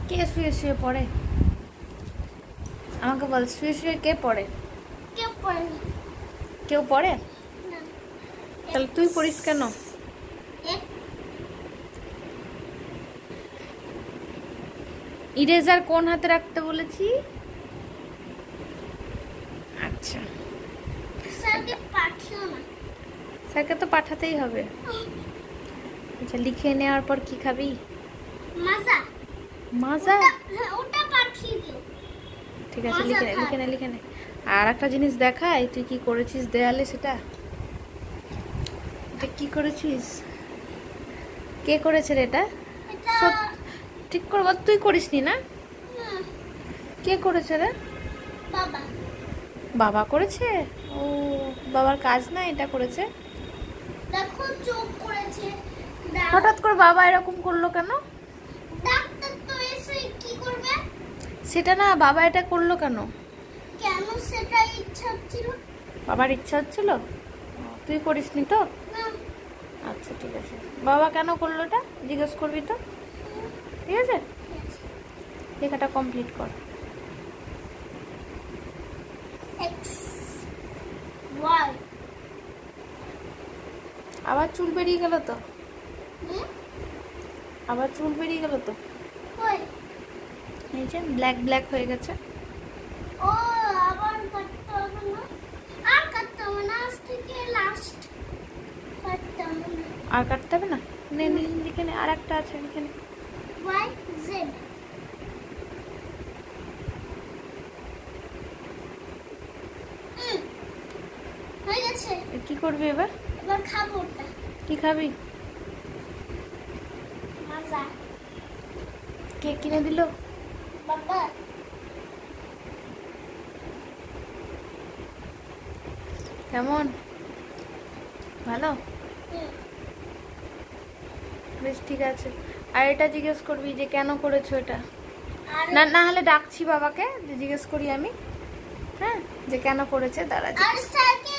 কে শুয়ে শুয়ে পড়ে? আমাকে বল, শুয়ে শুয়ে কে পড়ে? কেউ পড়ে না। কেউ পড়ে? না। তাহলে তুই পড়িস কেন? ইরেজার কোন হাতে রাখতে বলেছি? আচ্ছা, স্যারকে পাঠিও না। স্যারকে তো পাঠাতেই হবে। আচ্ছা, লিখে নেওয়ার পর কি খাবি? মাজা। মাজা? ওটা পাঠিয়ে দিও। ঠিক আছে, লিখে নে। আর একটা জিনিস দেখাই, তুই কি করেছিস দেয়ালে সেটা? এটা কি করেছিস? কে করেছে রে এটা? ঠিক করে বল, তুই করিসনি না? কে করেছে রে? বাবা। বাবা করেছে? ও, বাবার কাজ না এটা করেছে? দেখো চোখ করেছে। হঠাৎ করে বাবা এরকম করলো কেন? ডাক্তার তো এসে কি করবে? সেটা না, বাবা এটা করলো কেন? কেন সেটা ইচ্ছা ছিল। বাবার ইচ্ছা হচ্ছিল? তুই করিসনি তো? না। আচ্ছা ঠিক আছে, বাবা কেন করলো এটা জিজ্ঞেস করবি তো? ঠিক আছে, লেখাটা কমপ্লিট কর। X y. আবার চুল বেরিয়ে গেল তো? আবার চুল বেরিয়ে গেল তো? কই? এই যে ব্ল্যাক ব্ল্যাক হয়ে গেছে। ও, আবার কাটতে হবে না। আর কাটতে হবে না, আজ থেকে লাস্ট। কাটতে হবে না। আর কাটতে হবে না? নে নে, লিখে নে, আর একটা আছে লিখে নে। Y z. হয়ে গেছে। কি করবি এবার? এবার খাবো ওটা। কি খাবি? মাজা। কে কিনে দিল? বাবা। কেমন? ভালো? বেশ ঠিক আছে। আর এটা জিজ্ঞেস করবি যে কেন করেছো এটা? না না হলে ডাকছি বাবাকে, যে জিজ্ঞেস করি আমি। হ্যাঁ, যে কেন করেছে, দাঁড়া। আর স্যারকে